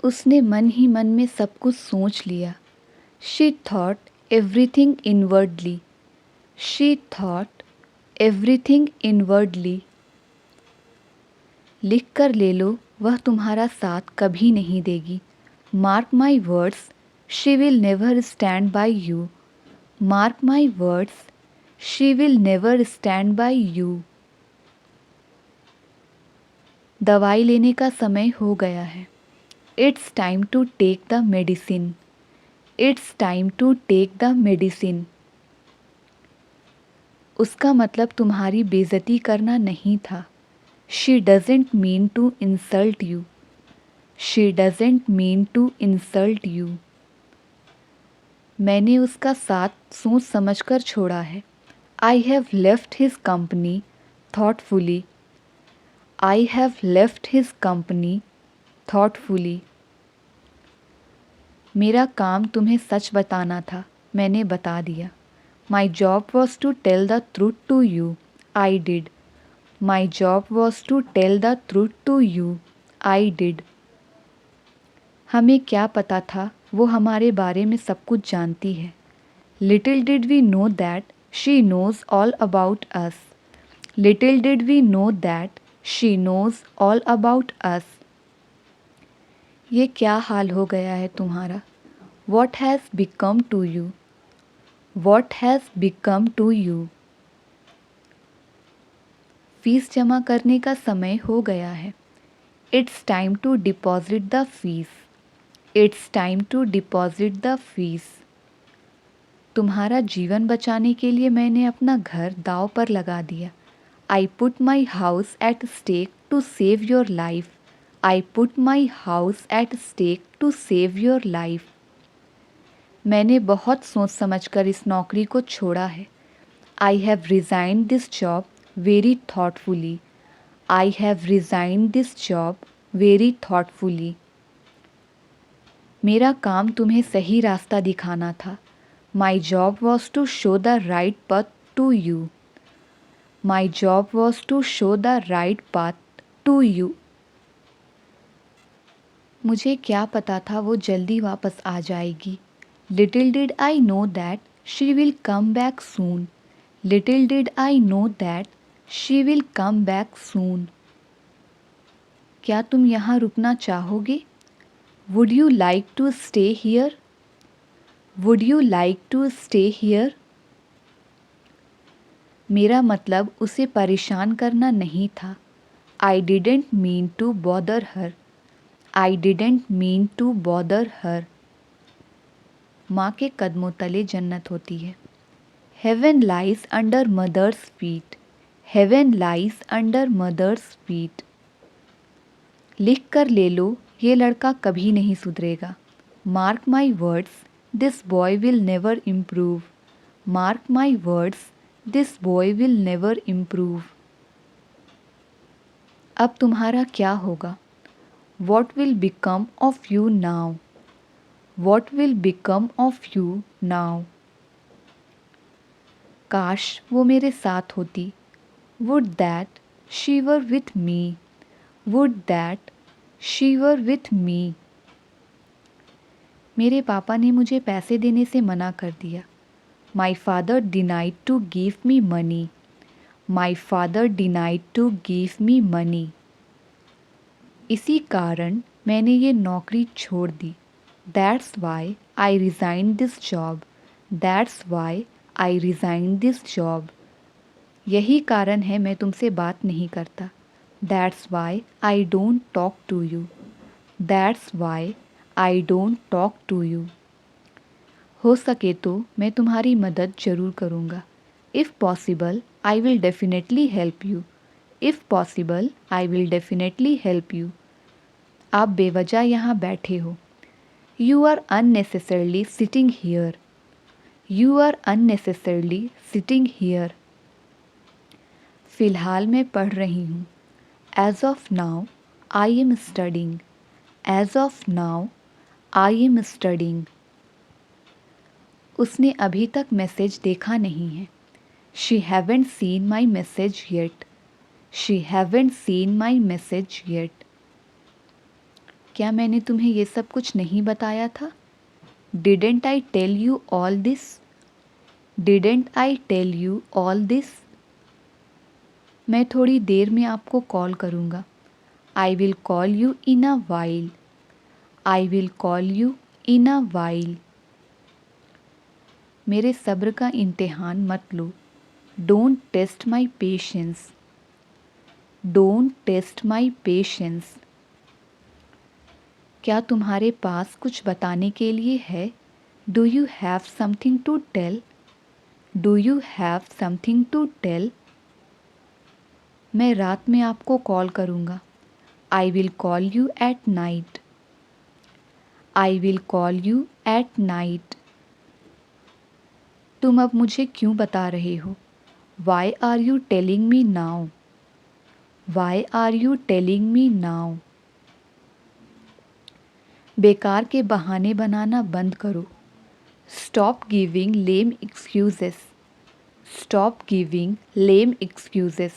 उसने मन ही मन में सब कुछ सोच लिया। She thought everything inwardly. She thought everything inwardly. लिख कर ले लो, वह तुम्हारा साथ कभी नहीं देगी। Mark my words, she will never stand by you. Mark my words, she will never stand by you. दवाई लेने का समय हो गया है। It's time to take the medicine. It's time to take the medicine. उसका मतलब तुम्हारी बेइज्जती करना नहीं था। She doesn't mean to insult you. She doesn't mean to insult you. मैंने उसका साथ सोच समझकर छोड़ा है। I have left his company thoughtfully. I have left his company thoughtfully. मेरा काम तुम्हें सच बताना था, मैंने बता दिया। My job was to tell the truth to you. I did. My job was to tell the truth to you. I did. हमें क्या पता था वो हमारे बारे में सब कुछ जानती है। Little did we know that she knows all about us. Little did we know that she knows all about us. ये क्या हाल हो गया है तुम्हारा? What has become to you? What has become to you? Fees जमा करने का समय हो गया है। It's time to deposit the fees. It's time to deposit the fees. तुम्हारा जीवन बचाने के लिए मैंने अपना घर दांव पर लगा दिया। I put my house at stake to save your life. I put my house at stake to save your life. मैंने बहुत सोच समझकर इस नौकरी को छोड़ा है। I have resigned this job very thoughtfully. I have resigned this job very thoughtfully. मेरा काम तुम्हें सही रास्ता दिखाना था। My job was to show the right path to you. My job was to show the right path to you. मुझे क्या पता था वो जल्दी वापस आ जाएगी। Little did I know that she will come back soon. Little did I know that she will come back soon. क्या तुम यहाँ रुकना चाहोगे? Would you like to stay here? Would you like to stay here? मेरा मतलब उसे परेशान करना नहीं था। I didn't mean to bother her. I didn't mean to bother her. माँ के कदमों तले जन्नत होती है। Heaven lies under mother's feet. Heaven lies under mother's feet. लिख कर ले लो, ये लड़का कभी नहीं सुधरेगा। Mark my words, this boy will never improve. Mark my words, this boy will never improve. अब तुम्हारा क्या होगा? What will become of you now? What will become of you now? काश वो मेरे साथ होती। Would that she were with me. Would that she were with me. मेरे पापा ने मुझे पैसे देने से मना कर दिया। My father denied to give me money. My father denied to give me money. इसी कारण मैंने ये नौकरी छोड़ दी। That's why I resigned this job. That's why I resigned this job. यही कारण है मैं तुमसे बात नहीं करता। That's why I don't talk to you. That's why I don't talk to you. हो सके तो मैं तुम्हारी मदद ज़रूर करूँगा। If possible, I will definitely help you. If possible, I will definitely help you. आप बेवजह यहाँ बैठे हो। You are unnecessarily sitting here. You are unnecessarily sitting here. फ़िलहाल मैं पढ़ रही हूँ। As of now, I am studying. As of now, I am studying. उसने अभी तक मैसेज देखा नहीं है। She haven't seen my message yet. She haven't seen my message yet. क्या मैंने तुम्हें ये सब कुछ नहीं बताया था? Didn't I tell you all this? Didn't I tell you all this? मैं थोड़ी देर में आपको कॉल करूँगा. I will call you in a while. I will call you in a while. मेरे सब्र का इम्तिहान मत लो. Don't test my patience. Don't test my patience. क्या तुम्हारे पास कुछ बताने के लिए है? Do you have something to tell? Do you have something to tell? मैं रात में आपको कॉल करूँगा. I will call you at night. I will call you at night. तुम अब मुझे क्यों बता रहे हो? Why are you telling me now? Why are you telling me now? बेकार के बहाने बनाना बंद करो. Stop giving lame excuses. Stop giving lame excuses.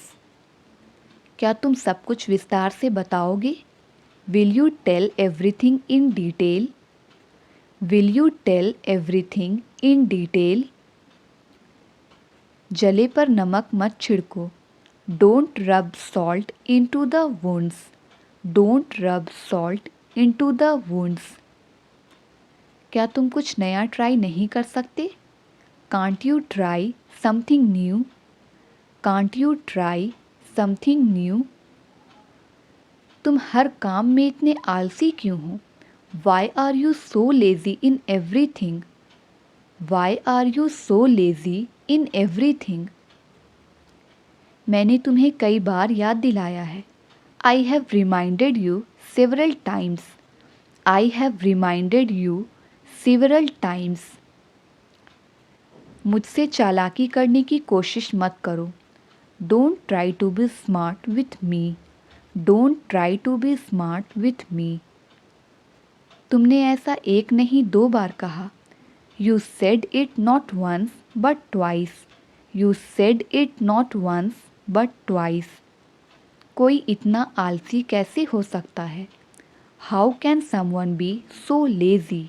क्या तुम सब कुछ विस्तार से बताओगे? Will you tell everything in detail? Will you tell everything in detail? जले पर नमक मत छिड़को. Don't rub salt into the wounds. Don't rub salt into the wounds. क्या तुम कुछ नया ट्राई नहीं कर सकते? Can't you try something new? Can't you try something new? तुम हर काम में इतने आलसी क्यों हो? Why are you so lazy in everything? Why are you so lazy in everything? मैंने तुम्हें कई बार याद दिलाया है. I have reminded you several times. I have reminded you several times. मुझसे चालाकी करने की कोशिश मत करो. Don't try to be smart with me. Don't try to be smart with me. तुमने ऐसा एक नहीं 2 बार कहा. You said it not once but twice. You said it not once but twice. कोई इतना आलसी कैसे हो सकता है? How can someone be so lazy?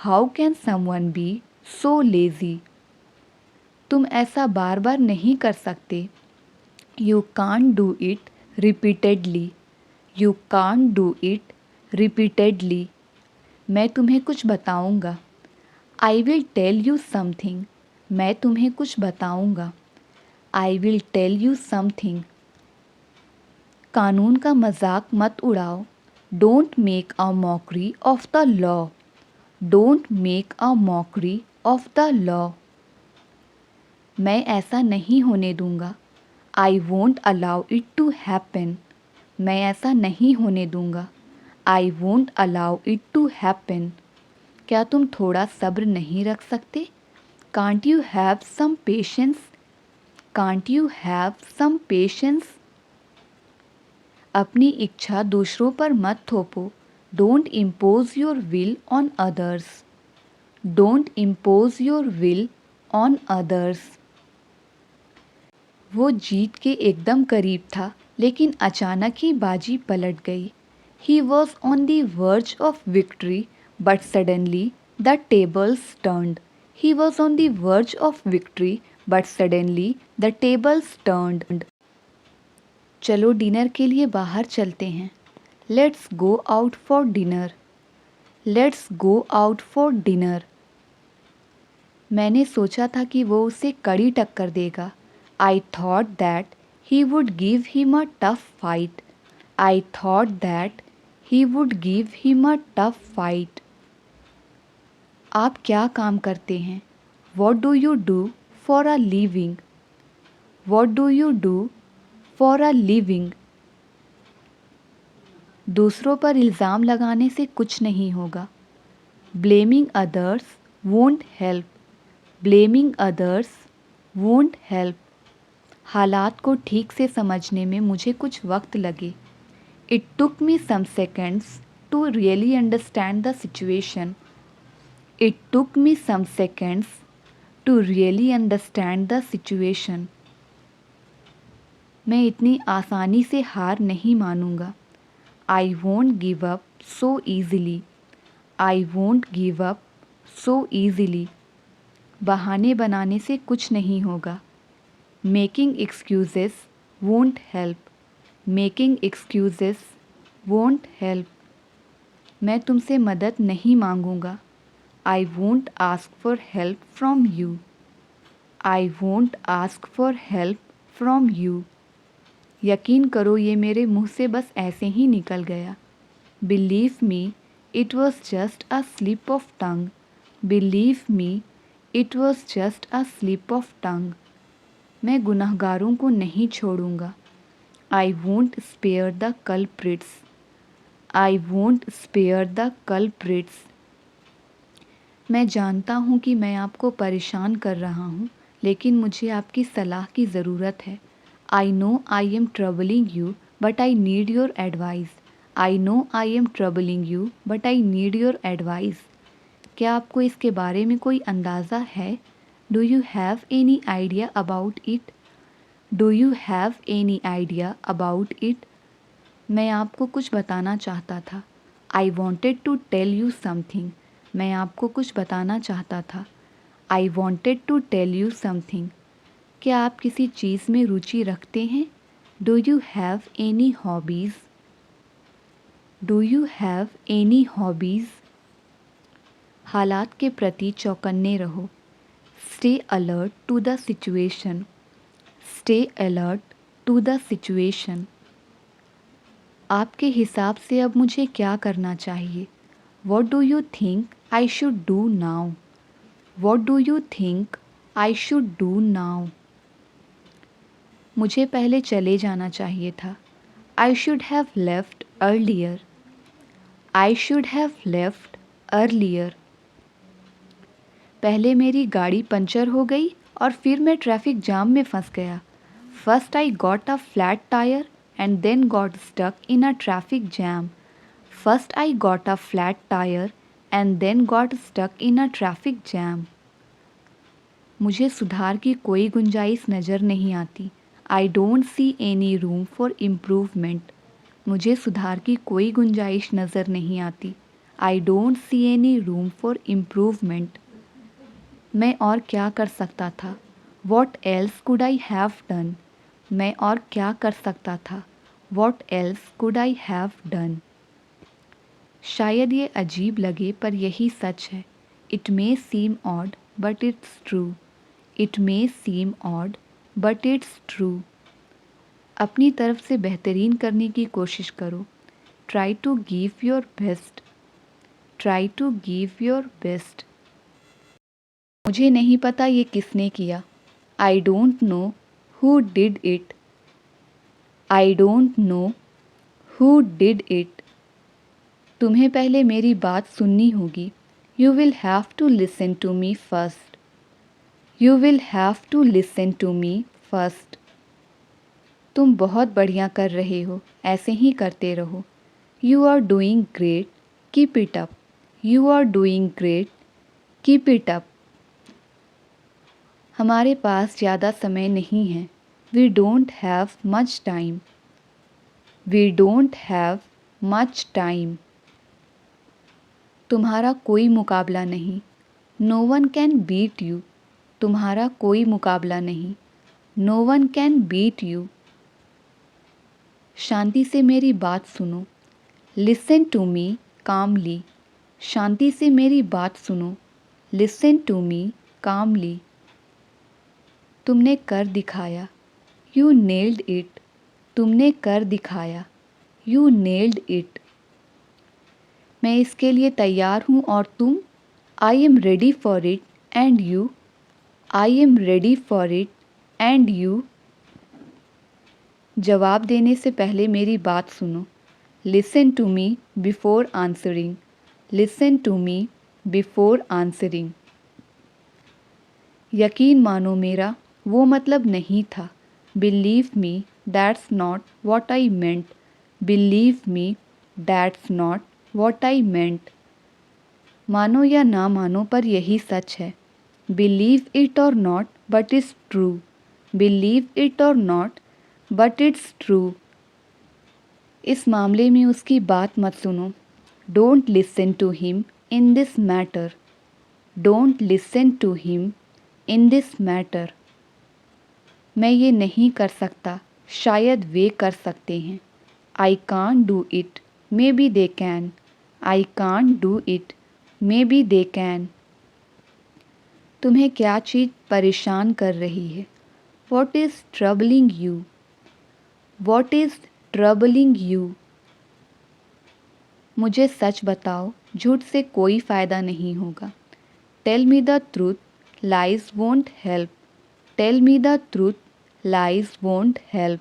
How can someone be so lazy? तुम ऐसा बार बार नहीं कर सकते. You can't do it repeatedly. You can't do it repeatedly. मैं तुम्हें कुछ बताऊंगा. I will tell you something. मैं तुम्हें कुछ बताऊंगा. I will tell you something. कानून का मजाक मत उड़ाओ. Don't make a mockery of the law. Don't make a mockery of the law. मैं ऐसा नहीं होने दूंगा. I won't allow it to happen. मैं ऐसा नहीं होने दूंगा. I won't allow it to happen. क्या तुम थोड़ा सब्र नहीं रख सकते? Can't you have some patience? Can't you have some patience? अपनी इच्छा दूसरों पर मत थोपो. Don't impose your will on others. Don't impose your will on others. वो जीत के एकदम करीब था, लेकिन अचानक ही बाजी पलट गई. He was on the verge of victory, but suddenly the tables turned. He was on the verge of victory, but suddenly the tables turned. चलो डिनर के लिए बाहर चलते हैं. Let's go out for dinner. Let's go out for dinner. मैंने सोचा था कि वो उसे कड़ी टक्कर देगा. I thought that he would give him a tough fight. I thought that he would give him a tough fight. आप क्या काम करते हैं? What do you do for a living? What do you do for a living? दूसरों पर इल्ज़ाम लगाने से कुछ नहीं होगा. Blaming others won't help. Blaming others won't help. हालात को ठीक से समझने में मुझे कुछ वक्त लगे. It took me some seconds to really understand the situation. It took me some seconds to really understand the situation. मैं इतनी आसानी से हार नहीं मानूंगा. I won't give up so easily. I won't give up so easily. बहाने बनाने से कुछ नहीं होगा. Making excuses won't help. Making excuses won't help. मैं तुमसे मदद नहीं मांगूंगा. I won't ask for help from you. I won't ask for help from you. यकीन करो ये मेरे मुंह से बस ऐसे ही निकल गया. Believe me, it was just a slip of tongue. Believe me, it was just a slip of tongue. मैं गुनहगारों को नहीं छोड़ूंगा. I won't spare the culprits. I won't spare the culprits. मैं जानता हूँ कि मैं आपको परेशान कर रहा हूँ, लेकिन मुझे आपकी सलाह की ज़रूरत है. I know I am troubling you, but I need your advice. I know I am troubling you, but I need your advice. क्या आपको इसके बारे में कोई अंदाज़ा है? Do you have any idea about it? Do you have any idea about it? मैं आपको कुछ बताना चाहता था. I wanted to tell you something. मैं आपको कुछ बताना चाहता था. I wanted to tell you something. क्या आप किसी चीज़ में रुचि रखते हैं? Do you have any hobbies? Do you have any hobbies? हालात के प्रति चौकन्ने रहो. Stay alert to the situation. Stay alert to the situation. आपके हिसाब से अब मुझे क्या करना चाहिए? What do you think I should do now? What do you think I should do now? मुझे पहले चले जाना चाहिए था. I should have left earlier. I should have left earlier. पहले मेरी गाड़ी पंचर हो गई और फिर मैं ट्रैफिक जाम में फंस गया. First I got a flat tire and then got stuck in a traffic jam. First I got a flat tire and then got stuck in a traffic jam. मुझे सुधार की कोई गुंजाइश नज़र नहीं आती. I don't see any room for improvement. मुझे सुधार की कोई गुंजाइश नज़र नहीं आती. I don't see any room for improvement. मैं और क्या कर सकता था? What else could I have done? मैं और क्या कर सकता था? What else could I have done? शायद ये अजीब लगे पर यही सच है. It may seem odd, but it's true. It may seem odd, but it's true. अपनी तरफ से बेहतरीन करने की कोशिश करो. Try to give your best. Try to give your best. मुझे नहीं पता ये किसने किया. I don't know who did it. I don't know who did it. तुम्हें पहले मेरी बात सुननी होगी. You will have to listen to me first. You will have to listen to me first. तुम बहुत बढ़िया कर रहे हो. ऐसे ही करते रहो. You are doing great. Keep it up. You are doing great. Keep it up. हमारे पास ज़्यादा समय नहीं है. We don't have much time. We don't have much time. तुम्हारा कोई मुकाबला नहीं. No one can beat you. तुम्हारा कोई मुकाबला नहीं. No one can beat you. शांति से मेरी बात सुनो. Listen to me calmly. शांति से मेरी बात सुनो. Listen to me calmly. तुमने कर दिखाया. You nailed it. तुमने कर दिखाया. You nailed it. मैं इसके लिए तैयार हूँ और तुम? I am ready for it and you? I am ready for it and you? जवाब देने से पहले मेरी बात सुनो. Listen to me before answering. Listen to me before answering. यकीन मानो मेरा वो मतलब नहीं था. Believe me, that's not what I meant. Believe me, that's not what I meant. मानो या ना मानो पर यही सच है. Believe it or not, but it's true. Believe it or not, but it's true. इस मामले में उसकी बात मत सुनो. Don't listen to him in this matter. Don't listen to him in this matter. मैं ये नहीं कर सकता, शायद वे कर सकते हैं. I can't do it, maybe they can. I can't do it, maybe they can. तुम्हें क्या चीज़ परेशान कर रही है? What is troubling you? What is troubling you? मुझे सच बताओ, झूठ से कोई फ़ायदा नहीं होगा. Tell me the truth, lies won't help. Tell me the truth, lies won't help.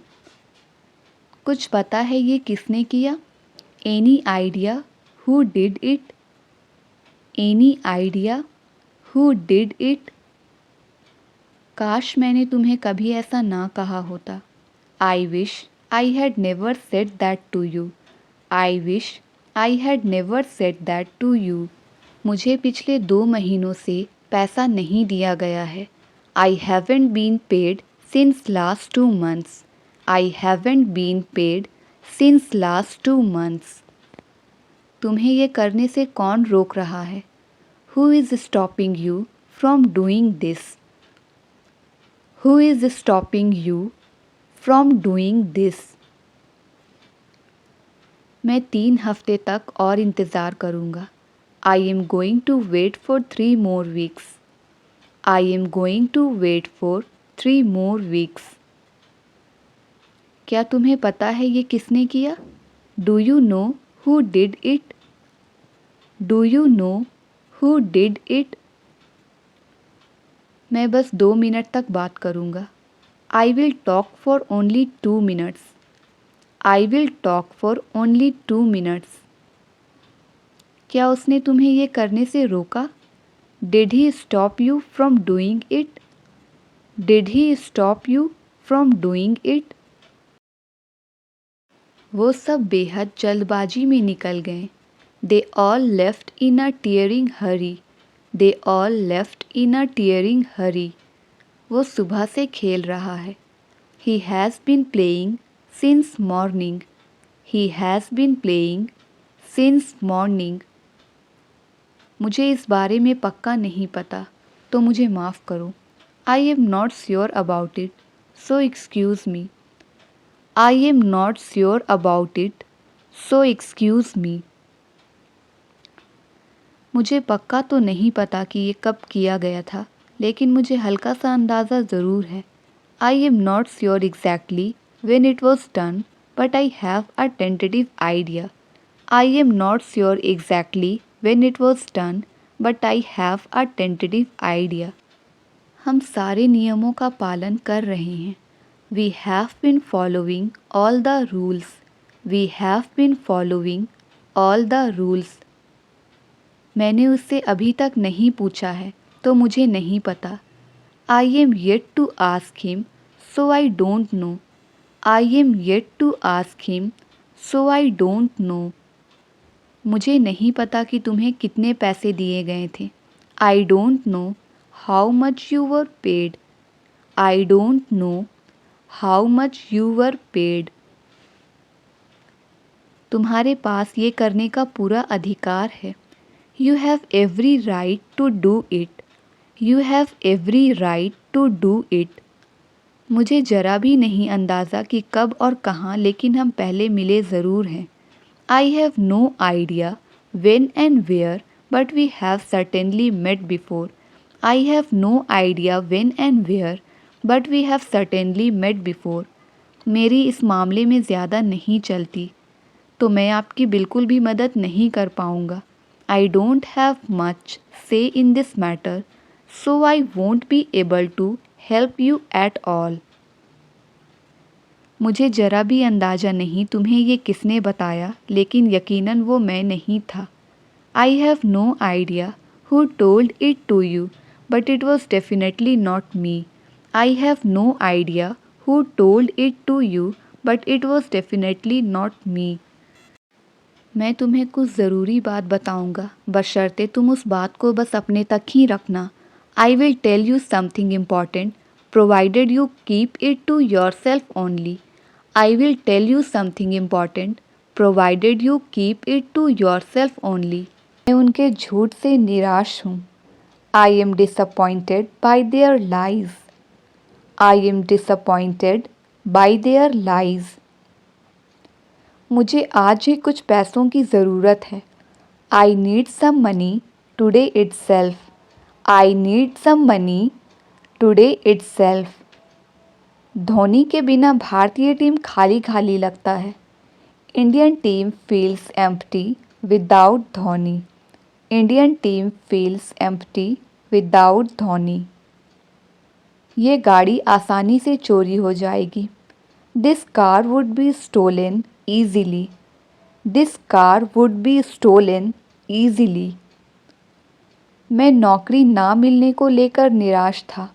कुछ पता है ये किसने किया? Any idea who did it? Any idea who did it? काश मैंने तुम्हें कभी ऐसा ना कहा होता. I wish I had never said that to you. I wish I had never said that to you. मुझे पिछले 2 महीनों से पैसा नहीं दिया गया है. I haven't been paid since last 2 months. I haven't been paid since last 2 months. तुम्हें ये करने से कौन रोक रहा है? Who is stopping you from doing this? Who is stopping you from doing this? मैं 3 हफ्ते तक और इंतज़ार करूँगा. I am going to wait for 3 more weeks. I am going to wait for 3 more weeks. क्या तुम्हें पता है ये किसने किया? Do you know who did it? Do you know who did it? मैं बस 2 मिनट तक बात करूँगा. I will talk for only 2 minutes. I will talk for only 2 minutes. क्या उसने तुम्हें ये करने से रोका? Did he stop you from doing it? Did he stop you from doing it? वो सब बेहद जल्दबाजी में निकल गए. They all left in a tearing hurry. They all left in a tearing hurry. वो सुबह से खेल रहा है. He has been playing since morning. He has been playing since morning. मुझे इस बारे में पक्का नहीं पता, तो मुझे माफ़ करो. I am not sure about it, so excuse me. I am not sure about it, so excuse me. मुझे पक्का तो नहीं पता कि ये कब किया गया था, लेकिन मुझे हल्का सा अंदाज़ा ज़रूर है. I am not sure exactly when it was done, but I have a tentative idea. I am not sure exactly when it was done, but I have a tentative idea. हम सारे नियमों का पालन कर रहे हैं. We have been following all the rules. We have been following all the rules. मैंने उससे अभी तक नहीं पूछा है, तो मुझे नहीं पता. I am yet to ask him, so I don't know. I am yet to ask him, so I don't know. मुझे नहीं पता कि तुम्हें कितने पैसे दिए गए थे. I don't know how much you were paid. I don't know how much you were paid. तुम्हारे पास ये करने का पूरा अधिकार है. You have every right to do it. You have every right to do it. मुझे ज़रा भी नहीं अंदाज़ा कि कब और कहाँ, लेकिन हम पहले मिले ज़रूर हैं. I have no idea when and where, but we have certainly met before. I have no idea when and where, but we have certainly met before. मेरी इस मामले में ज़्यादा नहीं चलती, तो मैं आपकी बिल्कुल भी मदद नहीं कर पाऊँगा. I don't have much say in this matter, so I won't be able to help you at all. मुझे ज़रा भी अंदाज़ा नहीं तुम्हें ये किसने बताया, लेकिन यकीनन वो मैं नहीं था. I have no idea who told it to you, but it was definitely not me. I have no idea who told it to you, but it was definitely not me. मैं तुम्हें कुछ ज़रूरी बात बताऊंगा, बशर्ते तुम उस बात को बस अपने तक ही रखना. I will tell you something important, provided you keep it to yourself only. I will tell you something important, provided you keep it to yourself only. मैं उनके झूठ से निराश हूँ। I am disappointed by their lies. I am disappointed by their lies. मुझे आज ही कुछ पैसों की ज़रूरत है। I need some money today itself. I need some money today itself. Dhoni के बिना भारतीय टीम खाली खाली लगता है। Indian team feels empty without Dhoni. Indian team feels empty without Dhoni. ये गाड़ी आसानी से चोरी हो जाएगी। This car would be stolen easily. This car would be stolen easily. मैं नौकरी ना मिलने को लेकर निराश था।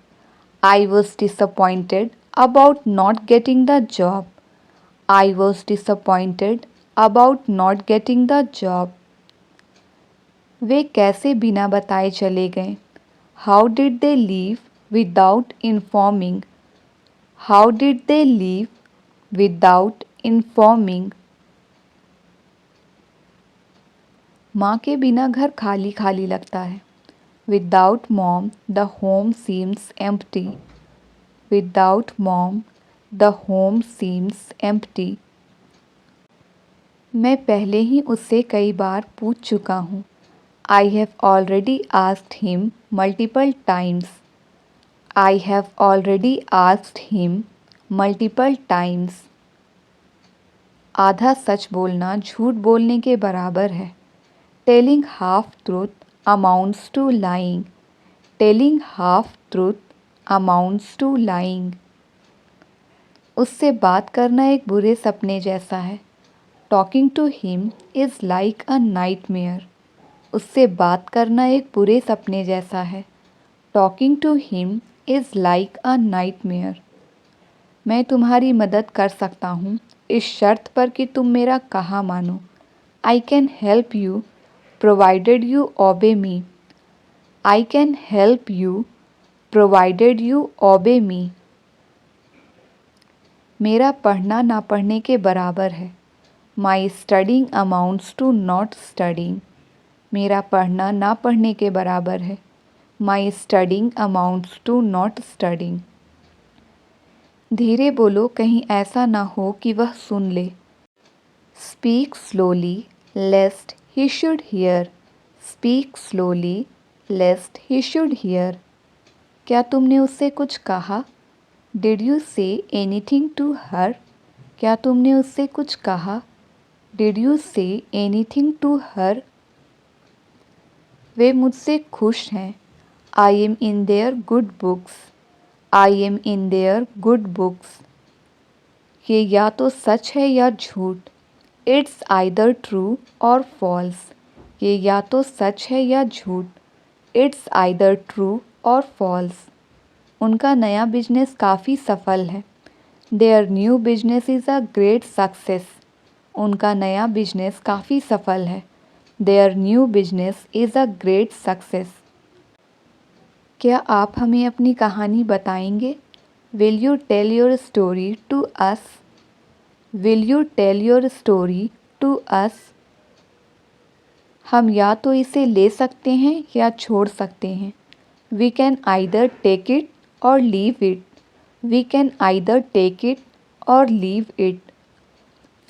I was disappointed about not getting the job. I was disappointed about not getting the job. वे कैसे बिना बताए चले गए? How did they leave without informing. How did they leave without informing. माँ के बिना घर खाली खाली लगता है। Without mom the home seems empty. Without mom the home seems empty. मैं पहले ही उससे कई बार पूछ चुका हूँ। I have already asked him multiple times. I have already asked him multiple times. आधा सच बोलना झूठ बोलने के बराबर है। Telling half truth amounts to lying. Telling half truth amounts to lying. उससे बात करना एक बुरे सपने जैसा है। Talking to him is like a nightmare. उससे बात करना एक बुरे सपने जैसा है। Talking to him is like a nightmare. मैं तुम्हारी मदद कर सकता हूँ इस शर्त पर कि तुम मेरा कहा मानो। I can help you provided you obey me. I can help you provided you obey me. मेरा पढ़ना ना पढ़ने के बराबर है। My studying amounts to not studying. मेरा पढ़ना ना पढ़ने के बराबर है। My studying amounts to not studying. धीरे बोलो कहीं ऐसा ना हो कि वह सुन ले। Speak slowly lest he should hear. Speak slowly lest he should hear. क्या तुमने उससे कुछ कहा? Did you say anything to her. क्या तुमने उससे कुछ कहा? Did you say anything to her. वे मुझसे खुश हैं। I am in their good books. I am in their good books. ये या तो सच है या झूठ। It's either true or false. ये या तो सच है या झूठ। It's either true or false. उनका नया बिजनेस काफ़ी सफल है। Their new business is a great success. उनका नया बिजनेस काफ़ी सफल है। Their new business is a great success. क्या आप हमें अपनी कहानी बताएंगे? Will you tell your story to us. Will you tell your story to us. हम या तो इसे ले सकते हैं या छोड़ सकते हैं। We can either take it or leave it. We can either take it or leave it.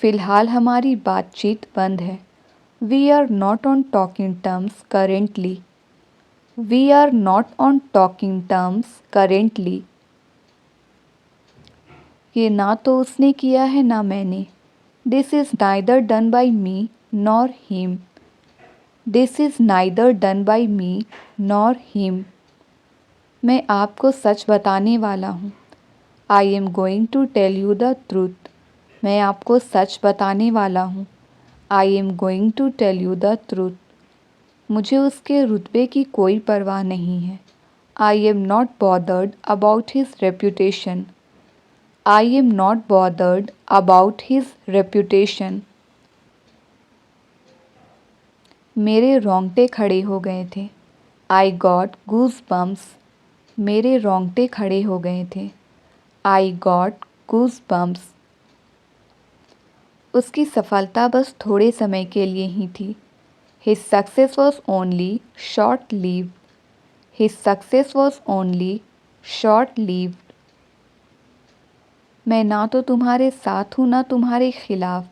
फ़िलहाल हमारी बातचीत बंद है। We are not on talking terms currently. We are not on talking terms currently. ये ना तो उसने किया है ना मैंने। This is neither done by me nor him. This is neither done by me nor him. मैं आपको सच बताने वाला हूँ। I am going to tell you the truth. मैं आपको सच बताने वाला हूँ। I am going to tell you the truth. मुझे उसके रुतबे की कोई परवाह नहीं है। I am not bothered about his reputation. I am not bothered about his reputation. मेरे रोंगटे खड़े हो गए थे। I got goosebumps. मेरे रोंगटे खड़े हो गए थे। I got goosebumps. उसकी सफलता बस थोड़े समय के लिए ही थी। His success was only short-lived. His success was only short-lived. मैं ना तो तुम्हारे साथ हूँ ना तुम्हारे खिलाफ।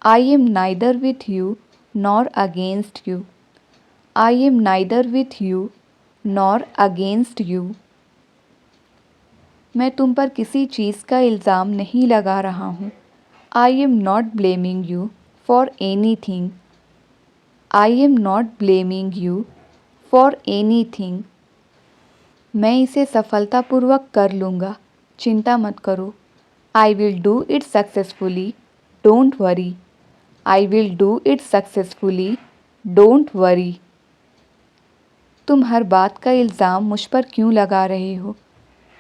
I am neither with you nor against you. I am neither with you nor against you. मैं तुम पर किसी चीज़ का इल्ज़ाम नहीं लगा रहा हूँ। I am not blaming you for anything. I am not blaming you for anything. मैं इसे सफलतापूर्वक कर लूँगा, चिंता मत करो। I will do it successfully, don't worry. I will do it successfully, don't worry. तुम हर बात का इल्ज़ाम मुझ पर क्यों लगा रहे हो?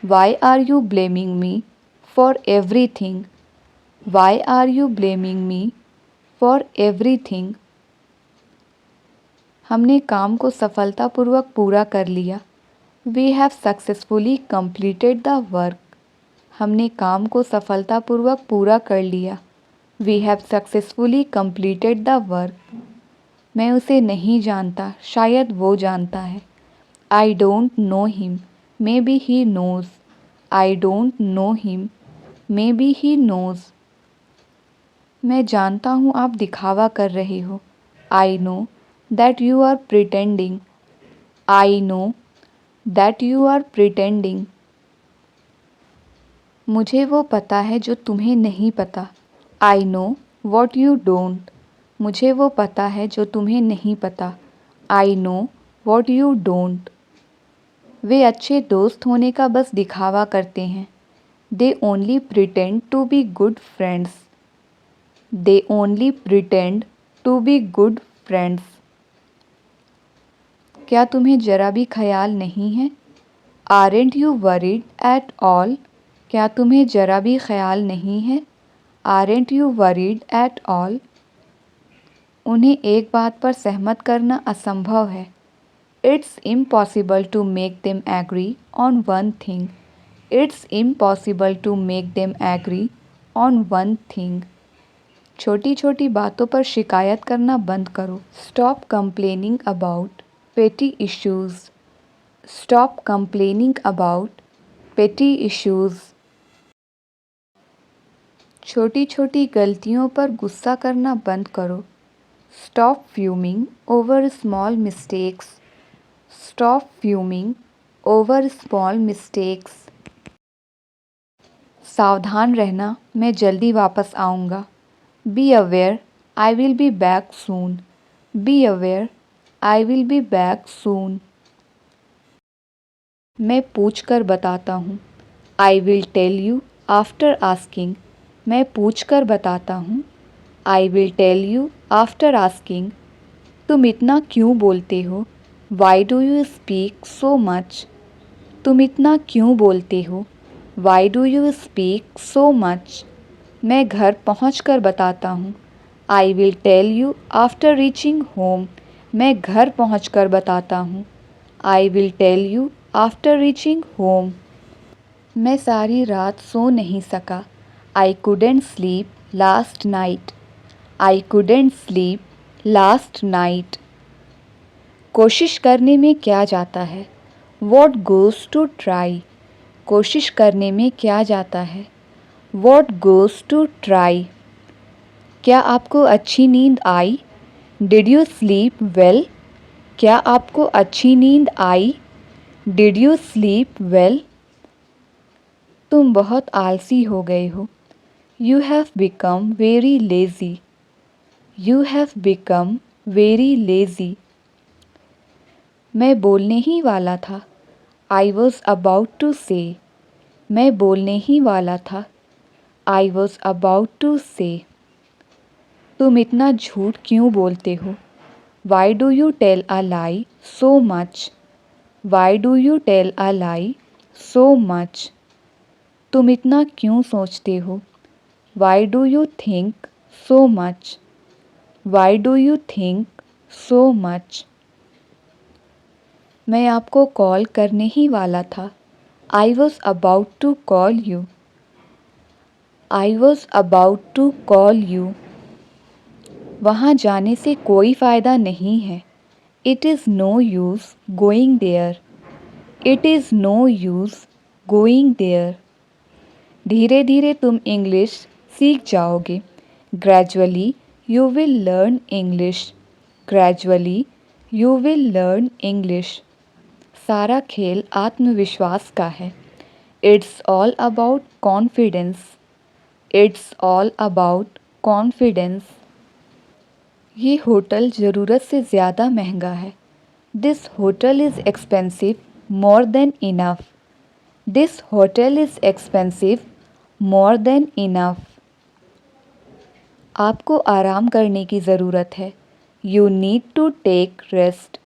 Why are you blaming me for everything? Why are you blaming me for everything? हमने काम को सफलतापूर्वक पूरा कर लिया। We have successfully completed the work. हमने काम को सफलतापूर्वक पूरा कर लिया। We have successfully completed the work. मैं उसे नहीं जानता, शायद वो जानता है। I don't know him. Maybe he knows. I don't know him. Maybe he knows. मैं जानता हूँ आप दिखावा कर रहे हो। I know that you are pretending. I know that you are pretending. मुझे वो पता है जो तुम्हें नहीं पता। I know what you don't. मुझे वो पता है जो तुम्हें नहीं पता। I know what you don't. वे अच्छे दोस्त होने का बस दिखावा करते हैं। They only pretend to be good friends. They only pretend to be good friends. क्या तुम्हें जरा भी ख्याल नहीं है? Aren't you worried at all? क्या तुम्हें जरा भी ख्याल नहीं है? Aren't you worried at all? उन्हें एक बात पर सहमत करना असंभव है। It's impossible to make them agree on one thing. It's impossible to make them agree on one thing. छोटी छोटी बातों पर शिकायत करना बंद करो। Stop complaining about petty issues. Stop complaining about petty issues. छोटी छोटी गलतियों पर गुस्सा करना बंद करो। Stop fuming over small mistakes. Stop fuming over small mistakes. सावधान रहना, मैं जल्दी वापस आऊँगा। Be aware, I will be back soon. Be aware, I will be back soon. मैं पूछ कर बताता हूँ। I will tell you after asking. मैं पूछ कर बताता हूँ। I will tell you after asking. तुम इतना क्यों बोलते हो? Why do you speak so much? तुम इतना क्यों बोलते हो? Why do you speak so much? मैं घर पहुँच कर बताता हूँ। I will tell you after reaching home. मैं घर पहुँच कर बताता हूँ। I will tell you after reaching home. मैं सारी रात सो नहीं सका। I couldn't sleep last night. I couldn't sleep last night. कोशिश करने में क्या जाता है? What goes to try? कोशिश करने में क्या जाता है? What goes to try? क्या आपको अच्छी नींद आई? Did you sleep well? क्या आपको अच्छी नींद आई? Did you sleep well? तुम बहुत आलसी हो गए हो। You have become very lazy. You have become very lazy. मैं बोलने ही वाला था। I was about to say. मैं बोलने ही वाला था। I was about to say. तुम इतना झूठ क्यों बोलते हो? Why do you tell a lie so much? Why do you tell a lie so much? तुम इतना क्यों सोचते हो? Why do you think so much? Why do you think so much? मैं आपको कॉल करने ही वाला था। I was about to call you. I was about to call you. वहाँ जाने से कोई फ़ायदा नहीं है। It is no use going there. It is no use going there. धीरे धीरे तुम इंग्लिश सीख जाओगे। Gradually you will learn English. Gradually you will learn English. सारा खेल आत्मविश्वास का है। It's all about confidence. It's all about confidence. ये होटल ज़रूरत से ज़्यादा महंगा है। This hotel is expensive more than enough. This hotel is expensive more than enough. आपको आराम करने की ज़रूरत है। You need to take rest.